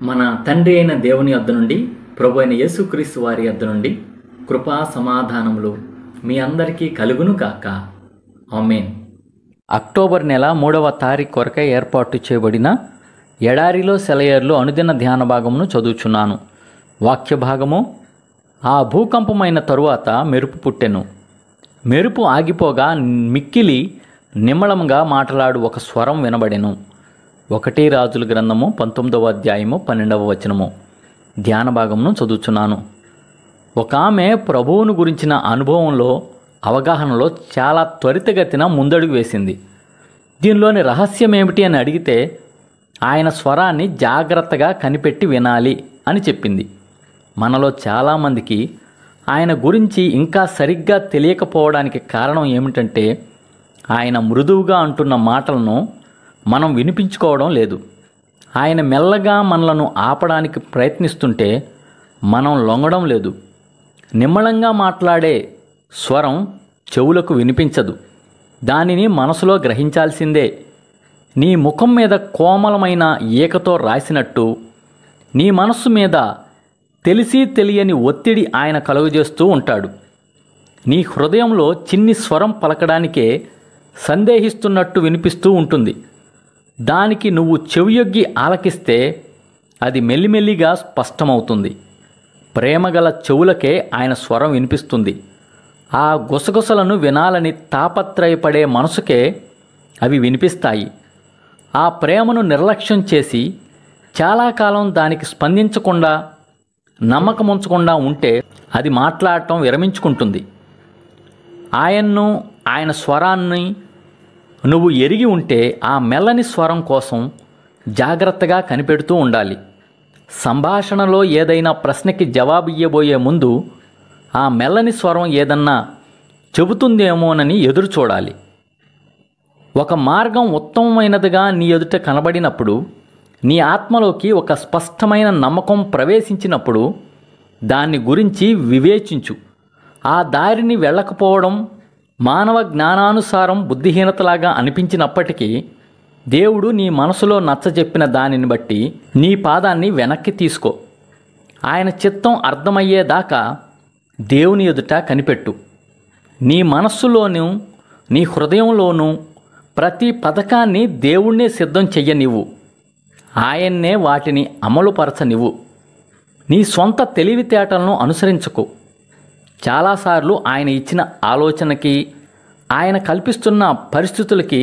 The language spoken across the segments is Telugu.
మన తండ్రి అయిన దేవుని యొద్ద నుండి, ప్రభు అయిన యేసుక్రీస్తు వారి యొద్ద నుండి కృపా సమాధానములు మీ అందరికీ కలుగును కాక. ఆమేన్. అక్టోబర్ నెల 3వ తారీఖు కొరకై ఏర్పాటు చేయబడిన ఎడారిలో సెలయేర్లు అనుదిన ధ్యాన భాగమును చదువుచున్నాను. వాక్య భాగము: ఆ భూకంపమైన తరువాత మెరుపు పుట్టెను. మెరుపు ఆగిపోగా మిక్కిలి నిమ్మళంగా మాట్లాడు ఒక స్వరం వినబడెను. 1 రాజుల గ్రంథము 19వ అధ్యాయము 12వ వచనము. ధ్యాన భాగమును చదువుచున్నాను. ఒక ఆమె ప్రభువును గురించిన అనుభవంలో, అవగాహనలో చాలా త్వరితగతిన ముందడుగు వేసింది. దీనిలోని రహస్యం ఏమిటి అని అడిగితే, ఆయన స్వరాన్ని జాగ్రత్తగా కనిపెట్టి వినాలి అని చెప్పింది. మనలో చాలామందికి ఆయన గురించి ఇంకా సరిగ్గా తెలియకపోవడానికి కారణం ఏమిటంటే, ఆయన మృదువుగా అంటున్న మాటలను మనం వినిపించుకోవడం లేదు. ఆయన మెల్లగా మనలను ఆపడానికి ప్రయత్నిస్తుంటే మనం లొంగడం లేదు. నిమ్మళంగా మాట్లాడే స్వరం చెవులకు వినిపించదు, దానిని మనసులో గ్రహించాల్సిందే. నీ ముఖం మీద కోమలమైన ఈకతో రాసినట్టు నీ మనస్సు మీద తెలిసి తెలియని ఒత్తిడి ఆయన కలుగజేస్తూ ఉంటాడు. నీ హృదయంలో చిన్ని స్వరం పలకడానికే సందేహిస్తున్నట్టు వినిపిస్తూ ఉంటుంది. దానికి నువ్వు చెవియొగ్గి ఆలకిస్తే అది మెల్లిమెల్లిగా స్పష్టమవుతుంది. ప్రేమగల చెవులకే ఆయన స్వరం వినిపిస్తుంది. ఆ గుసగుసలను వినాలని తాపత్రయపడే మనసుకే అవి వినిపిస్తాయి. ఆ ప్రేమను నిర్లక్ష్యం చేసి చాలా కాలం దానికి స్పందించకుండా, నమ్మకం ఉంచకుండా ఉంటే అది మాట్లాడటం విరమించుకుంటుంది. ఆయన్ను, ఆయన స్వరాన్ని నువ్వు ఎరిగి ఉంటే ఆ మెల్లని స్వరం కోసం జాగ్రత్తగా కనిపెడుతూ ఉండాలి. సంభాషణలో ఏదైనా ప్రశ్నకి జవాబు ఇయ్యబోయే ముందు ఆ మెల్లని స్వరం ఏదన్నా చెబుతుందేమోనని ఎదురు చూడాలి. ఒక మార్గం ఉత్తమమైనదిగా నీ ఎదుట కనబడినప్పుడు, నీ ఆత్మలోకి ఒక స్పష్టమైన నమ్మకం ప్రవేశించినప్పుడు దాన్ని గురించి వివేచించు. ఆ దారిని వెళ్ళకపోవడం మానవ జ్ఞానానుసారం బుద్ధిహీనతలాగా అనిపించినప్పటికీ, దేవుడు నీ మనసులో నచ్చజెప్పిన దానిని బట్టి నీ పాదాన్ని వెనక్కి తీసుకో. ఆయన చిత్తం అర్థమయ్యేదాకా దేవుని ఎదుట కనిపెట్టు. నీ మనస్సులోనూ నీ హృదయంలోనూ ప్రతి పథకాన్ని దేవుణ్ణే సిద్ధం చెయ్యనివ్వు. ఆయన్నే వాటిని అమలుపరచనివ్వు. నీ సొంత తెలివితేటలను అనుసరించకు. చాలాసార్లు ఆయన ఇచ్చిన ఆలోచనకి, ఆయన కల్పిస్తున్న పరిస్థితులకి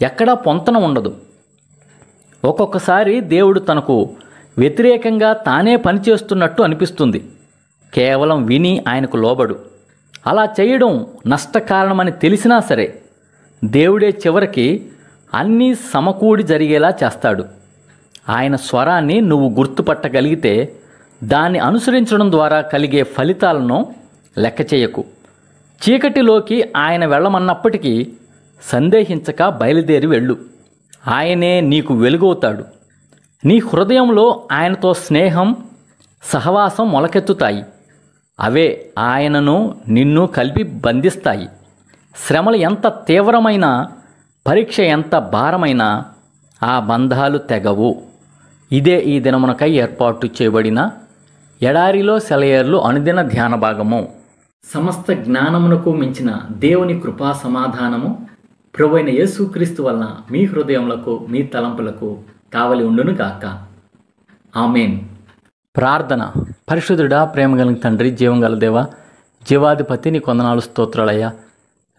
ఎక్కడా పొంతన ఉండదు. ఒక్కొక్కసారి దేవుడు తనకు వ్యతిరేకంగా తానే పనిచేస్తున్నట్టు అనిపిస్తుంది. కేవలం విని ఆయనకు లోబడు. అలా చేయడం నష్టకారణమని తెలిసినా సరే దేవుడే చివరికి అన్నీ సమకూడి జరిగేలా చేస్తాడు. ఆయన స్వరాన్ని నువ్వు గుర్తుపట్టగలిగితే దాన్ని అనుసరించడం ద్వారా కలిగే ఫలితాలను లెక్క చేయకు. చీకటిలోకి ఆయన వెళ్ళమన్నప్పటికీ సందేహించక బయలుదేరి వెళ్ళు. ఆయనే నీకు వెలుగవుతాడు. నీ హృదయంలో ఆయనతో స్నేహం, సహవాసం మొలకెత్తుతాయి. అవే ఆయనను నిన్ను కలిపి బంధిస్తాయి. శ్రమలు ఎంత తీవ్రమైనా, పరీక్ష ఎంత భారమైనా ఆ బంధాలు తెగవు. ఇదే ఈ దినమునకై ఏర్పాటు చేయబడిన ఎడారిలో సెలయేర్లు అనుదిన ధ్యాన భాగము. సమస్త జ్ఞానమునకు మించిన దేవుని కృపా సమాధానము ప్రభువైన యేసుక్రీస్తు వలన మీ హృదయములకు, మీ తలంపులకు కావలి ఉండును గాక. ఆమేన్. ప్రార్థన. పరిశుద్ధుడా, ప్రేమ కలిగిన తండ్రి, జీవం గల దేవ, జీవాధిపతి, నీ కొందనాలు స్తోత్రాలయ్యా.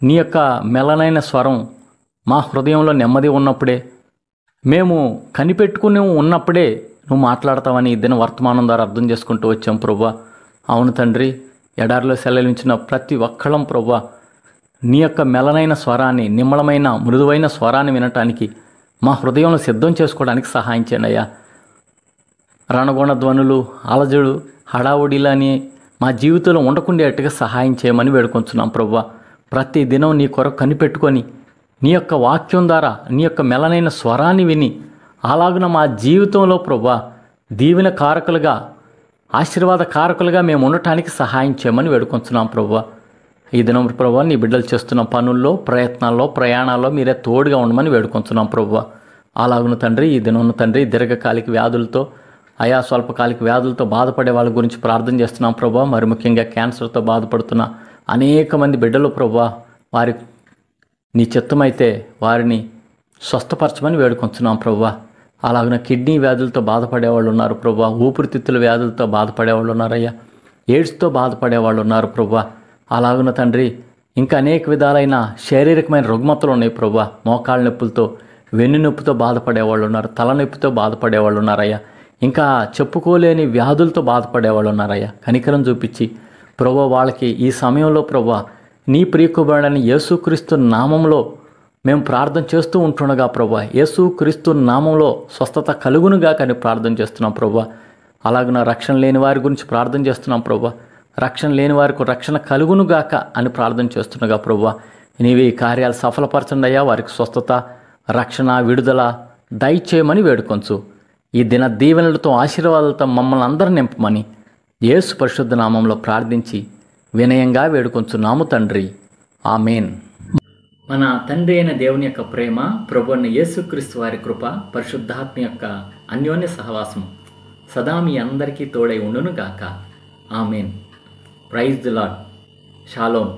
నీ యొక్క మెల్లనైన స్వరం మా హృదయంలో నెమ్మది ఉన్నప్పుడే, మేము కనిపెట్టుకుని ఉన్నప్పుడే నువ్వు మాట్లాడతావని ఈ దిన వర్తమానం ద్వారా అర్థం చేసుకుంటూ వచ్చాం ప్రభువా. అవును తండ్రి, ఎడారిలో సెలవించిన ప్రతి ఒక్కళ్ళం ప్రభువా నీ యొక్క మెల్లనైన స్వరాన్ని, నిమ్మళమైన మృదువైన స్వరాన్ని వినటానికి మా హృదయంలో సిద్ధం చేసుకోవడానికి సహాయం చేయండి అయ్యా. రణగుణ ధ్వనులు, అలజడు, హడావుడిలని మా జీవితంలో ఉండకుండేట్టుగా సహాయం చేయమని వేడుకొంచున్నాం ప్రభువా. ప్రతి దినం నీ కొరకు కనిపెట్టుకొని నీ యొక్క వాక్యం ద్వారా నీ యొక్క మెల్లనైన స్వరాన్ని విని అలాగున మా జీవితంలో ప్రభువా దీవెన కారకులుగా, ఆశీర్వాద కారకులుగా మేము ఉండటానికి సహాయం చేయమని వేడుకొంచున్నాం ప్రభువా. ఈ దినం ప్రభువా నీ బిడ్డలు చేస్తున్న పనుల్లో, ప్రయత్నాల్లో, ప్రయాణాల్లో మీరే తోడుగా ఉండమని వేడుకొంచున్నాం ప్రభువా. అలాగున తండ్రి, ఈ దినం తండ్రి దీర్ఘకాలిక వ్యాధులతో అయా స్వల్పకాలిక వ్యాధులతో బాధపడే వాళ్ళ గురించి ప్రార్థన చేస్తున్నాం ప్రభా. మరి ముఖ్యంగా క్యాన్సర్తో బాధపడుతున్న అనేక మంది బిడ్డలు ప్రభా, వారి నీ చిత్తమైతే వారిని స్వస్థపరచమని వేడుకొంచున్నాం ప్రభా. అలాగనే కిడ్నీ వ్యాధులతో బాధపడేవాళ్ళు ఉన్నారు ప్రభా, ఊపిరితిత్తుల వ్యాధులతో బాధపడేవాళ్ళు ఉన్నారయ్యా, ఎయిడ్స్తో బాధపడేవాళ్ళు ఉన్నారు ప్రభా. అలాగున తండ్రి ఇంకా అనేక విధాలైన శారీరకమైన రుగ్మతలు ఉన్నాయి ప్రభా. మోకాళ్ళ నొప్పులతో, వెన్ను నొప్పితో బాధపడేవాళ్ళు ఉన్నారు, తలనొప్పితో బాధపడేవాళ్ళు ఉన్నారయ్యా, ఇంకా చెప్పుకోలేని వ్యాధులతో బాధపడేవాళ్ళు ఉన్నారయ్యా. కనికరం చూపించి ప్రభా వాళ్ళకి ఈ సమయంలో ప్రభా నీ ప్రియకుమారుడైన యేసుక్రీస్తు నామంలో మేము ప్రార్థన చేస్తూ ఉంటుండగా ప్రభా, యేసుక్రీస్తు నామంలో స్వస్థత కలుగునుగా కానీ ప్రార్థన చేస్తున్నాం ప్రభా. అలాగే నా రక్షణ లేని వారి గురించి ప్రార్థన చేస్తున్నాం ప్రభా. రక్షణ లేని వారికి రక్షణ కలుగునుగాక అని ప్రార్థన చేస్తుండగా ప్రభా, నీవి ఈ కార్యాలు సఫలపరచండి అయ్యా. వారికి స్వస్థత, రక్షణ, విడుదల దయచేయమని వేడుకొంచు. ఈ దిన దీవెనలతో, ఆశీర్వాదాలతో మమ్మల్ని అందరూ నింపమని యేసు పరిశుద్ధ నామంలో ప్రార్థించి వినయంగా వేడుకొంచున్నాము తండ్రి. ఆమేన్. మన తండ్రి అయిన దేవుని యొక్క ప్రేమ, ప్రభు అయిన యేసుక్రీస్తు వారి కృప, పరిశుద్ధాత్మ యొక్క అన్యోన్య సహవాసం సదా మీ అందరికీ తోడై ఉండును గాక. Amen. Praise the lord. Shalom.